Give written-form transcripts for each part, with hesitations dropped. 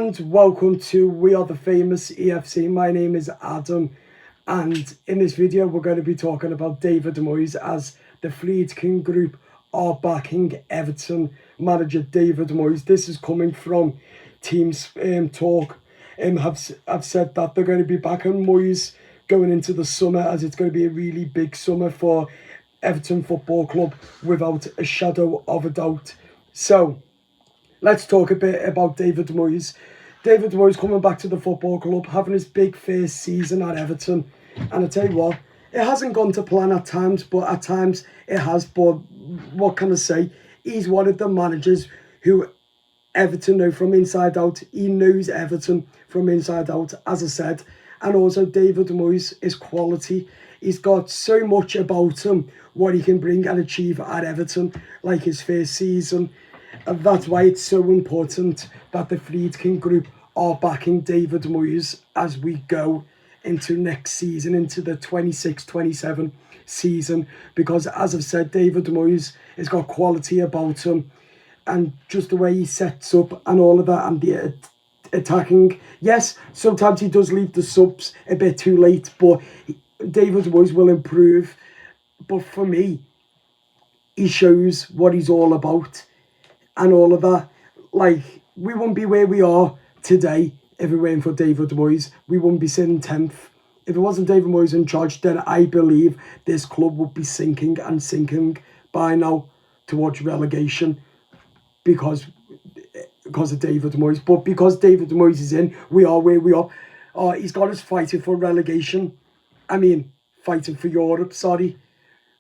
and welcome to We Are the Famous EFC. My name is Adam, and in this video we're going to be talking about David Moyes, as the Friedkin Group are backing Everton manager David Moyes. This is coming from Teams Talk, and have said that they're going to be backing Moyes going into the summer, as it's going to be a really big summer for Everton Football Club without a shadow of a doubt. So let's talk a bit about David Moyes. David Moyes coming back to the football club, having his big first season at Everton. And I tell you what, it hasn't gone to plan at times, but at times it has. But what can I say? He's one of the managers who Everton know from inside out. He knows Everton from inside out, as I said. And also David Moyes is quality. He's got so much about him, what he can bring and achieve at Everton, like his first season. And that's why it's so important that the Friedkin Group are backing David Moyes as we go into next season, into the 26-27 season. Because as I've said, David Moyes has got quality about him, and just the way he sets up and all of that, and the attacking. Yes, sometimes he does leave the subs a bit too late, but David Moyes will improve. But for me, he shows what he's all about and all of that. Like, we wouldn't be where we are today if it weren't for David Moyes. We wouldn't be sitting 10th. If it wasn't David Moyes in charge, then I believe this club would be sinking and sinking by now towards relegation because of David Moyes. But because David Moyes is in, we are where we are. He's got us fighting for relegation. I mean, fighting for Europe, sorry.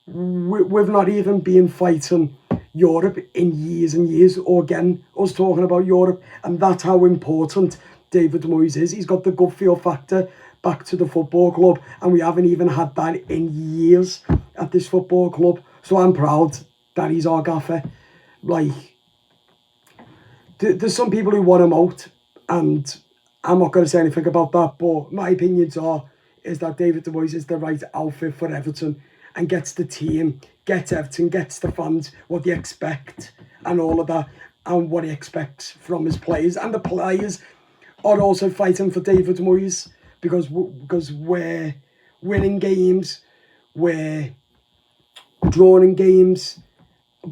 We've not even been fighting Europe in years and years, or again, us talking about Europe. And that's how important David Moyes is. He's got the gut feel factor back to the football club, and we haven't even had that in years at this football club. So I'm proud that he's our gaffer. Like, there's some people who want him out, and I'm not going to say anything about that, but my opinions is that David Moyes is the right outfit for Everton, and gets the team, gets Everton, gets the fans what they expect and all of that, and what he expects from his players. And the players are also fighting for David Moyes because we're winning games, we're drawing games,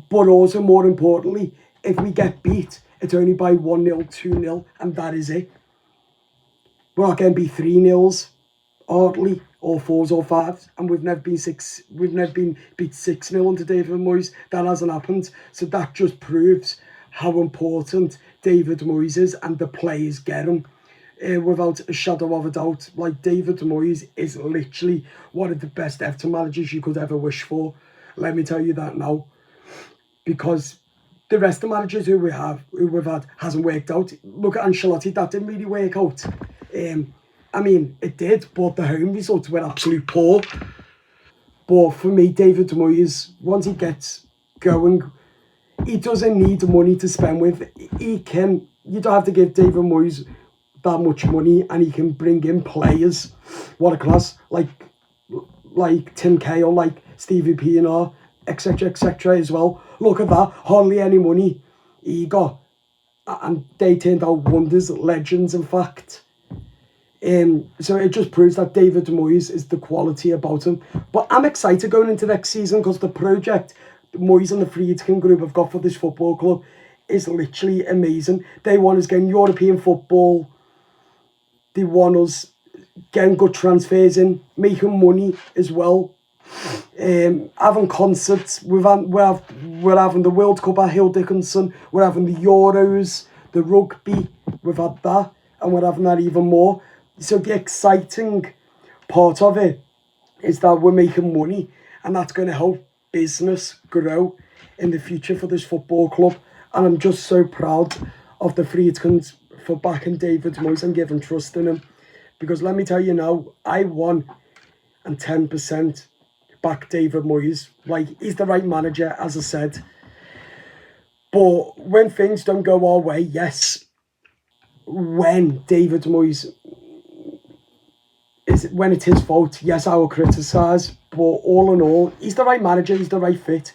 but also more importantly, if we get beat, it's only by 1-0, 2-0, and that is it. We're not going to be 3-0s, hardly, or 4s or 5s, and we've never been beat 6-0 under David Moyes. That hasn't happened. So that just proves how important David Moyes is, and the players get him without a shadow of a doubt. Like, David Moyes is literally one of the best Everton managers you could ever wish for. Let me tell you that now, because the rest of the managers who we've had hasn't worked out. Look at Ancelotti, that didn't really work out. I mean, it did, but the home results were absolutely poor. But for me, David Moyes, once he gets going, he doesn't need money to spend with. You don't have to give David Moyes that much money, and he can bring in players. What a class. Like Tim Cahill, like Stevie Pienaar, etc. as well. Look at that, hardly any money he got, and they turned out wonders, legends in fact. So it just proves that David Moyes is the quality about him. But I'm excited going into next season, because the project Moyes and the Friedkin Group have got for this football club is literally amazing. They want us getting European football. They want us getting good transfers in, making money as well. Having concerts. We're having the World Cup at Hill Dickinson. We're having the Euros, the rugby. We've had that, and we're having that even more. So the exciting part of it is that we're making money, and that's going to help business grow in the future for this football club. And I'm just so proud of the Friedkins for backing David Moyes and giving trust in him. Because let me tell you now, I 110% back David Moyes. Like, he's the right manager, as I said. But when things don't go our way, yes, when David Moyes when it's his fault, yes, I will criticise. But all in all, he's the right manager, he's the right fit,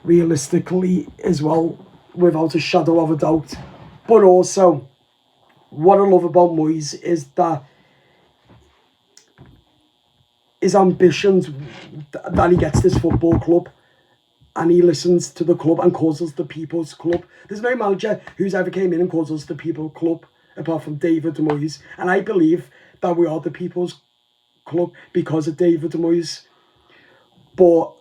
realistically as well, without a shadow of a doubt. But also, what I love about Moyes is that his ambitions, that he gets this football club and he listens to the club and calls us the people's club. There's no manager who's ever came in and calls us the people club apart from David Moyes. And I believe that we are the people's club because of David Moyes. But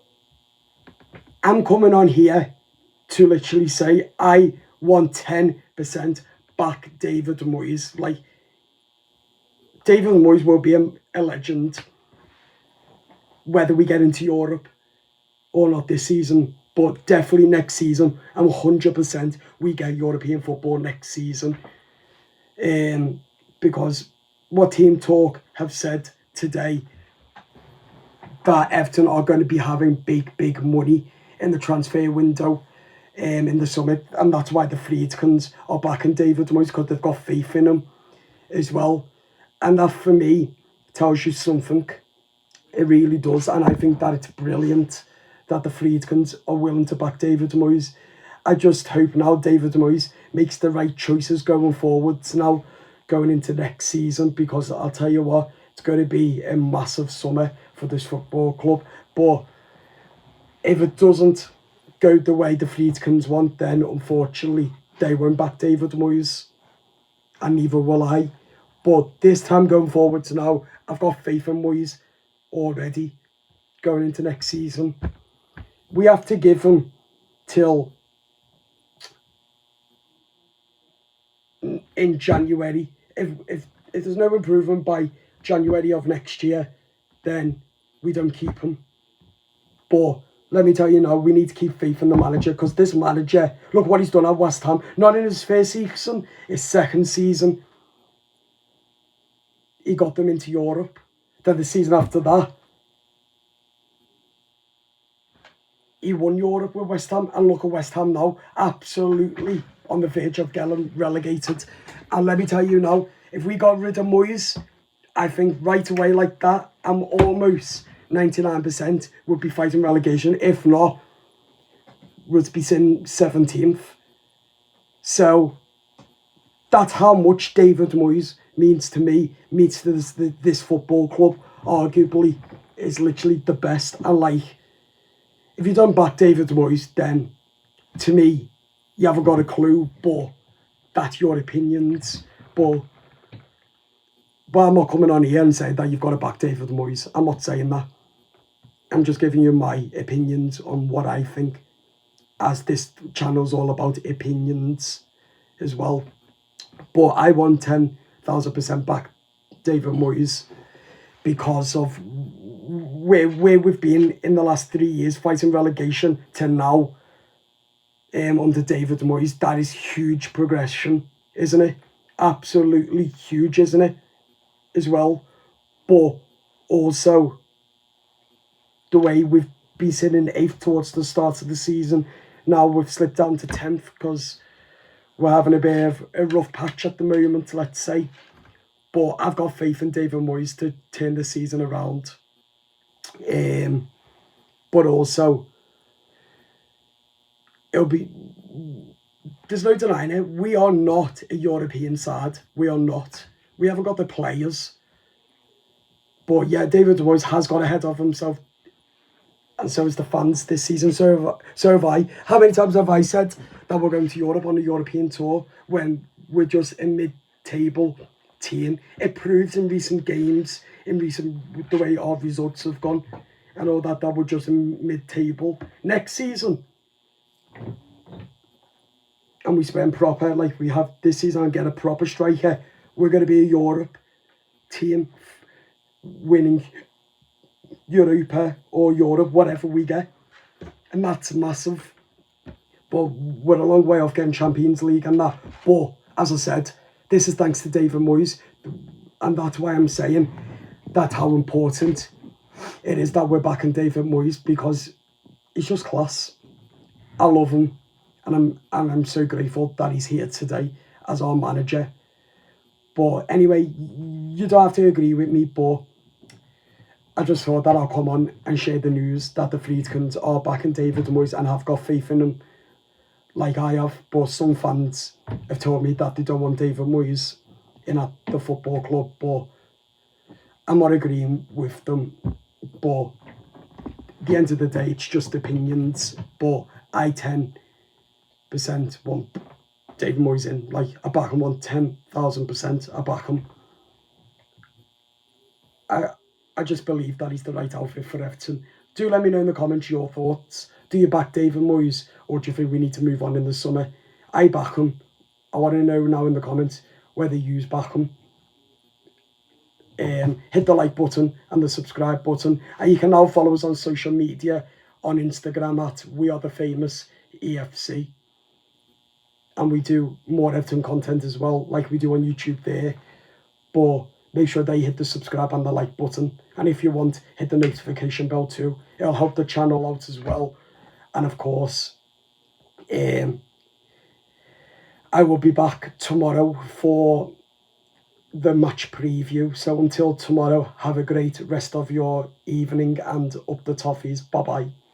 I'm coming on here to literally say I want 10% back David Moyes. Like, David Moyes will be a legend whether we get into Europe or not this season, but definitely next season, and 100% we get European football next season. Because what Team Talk have said today, that Everton are going to be having big money in the transfer window in the summer, and that's why the Friedkins are backing David Moyes, because they've got faith in him as well. And that, for me, tells you something. It really does, and I think that it's brilliant that the Friedkins are willing to back David Moyes. I just hope now David Moyes makes the right choices going forwards now, going into next season, because I'll tell you what, it's going to be a massive summer for this football club. But if it doesn't go the way the Friedkins want, then unfortunately they won't back David Moyes, and neither will I. But this time going forwards now, I've got faith in Moyes already going into next season. We have to give him till in January. If there's no improvement by January of next year, then we don't keep him. But let me tell you now, we need to keep faith in the manager, because this manager, look what he's done at West Ham. Not in his first season, his second season, he got them into Europe. Then the season after that, he won Europe with West Ham, and look at West Ham now, absolutely on the verge of getting relegated. And let me tell you now, if we got rid of Moyes, I think right away like that, I'm almost 99% would be fighting relegation. If not, would be sitting 17th. So that's how much David Moyes means to me, means to this football club. Arguably, is literally the best. And like, if you don't back David Moyes, then to me, you haven't got a clue, but that's your opinions. But I'm not coming on here and saying that you've got to back David Moyes. I'm not saying that. I'm just giving you my opinions on what I think, as this channel's all about opinions as well. But I want 10,000% back David Moyes, because of where we've been in the last 3 years, fighting relegation, to now under David Moyes. That is huge progression, isn't it? Absolutely huge, isn't it? As well. But also, the way we've been sitting in 8th towards the start of the season, now we've slipped down to 10th because we're having a bit of a rough patch at the moment, let's say. But I've got faith in David Moyes to turn the season around. But also, there's no denying it, we are not a European side. We are not. We haven't got the players. But yeah, David Moyes has got ahead of himself, and so is the fans this season. So have I. How many times have I said that we're going to Europe on a European tour when we're just a mid-table team? It proves in recent games, the way our results have gone, and all that we're just in mid-table. Next season, and we spend proper, like we have this season, and get a proper striker, we're going to be a Europe team, winning Europa or Europe, whatever we get. And that's massive. But we're a long way off getting Champions League and that. But, as I said, this is thanks to David Moyes. And that's why I'm saying that's how important it is that we're backing David Moyes, because he's just class. I love him. And I'm so grateful that he's here today as our manager. But anyway, you don't have to agree with me, but I just thought that I'll come on and share the news that the Friedkins are backing David Moyes and have got faith in him, like I have. But some fans have told me that they don't want David Moyes. in at the football club, but I'm not agreeing with them. But at the end of the day, it's just opinions. But I 10% want David Moyes in. Like, I back him 10,000%. I back him. I just believe that he's the right outfit for Everton. Do let me know in the comments your thoughts. Do you back David Moyes, or do you think we need to move on in the summer? I back him. I want to know now in the comments whether you back him. Hit the like button and the subscribe button, and you can now follow us on social media on Instagram at We Are The Famous EFC, and we do more Everton content as well, like we do on YouTube there. But make sure that you hit the subscribe and the like button, and if you want, hit the notification bell too. It'll help the channel out as well. And of course, I will be back tomorrow for the match preview. So until tomorrow, have a great rest of your evening, and up the toffees. Bye bye.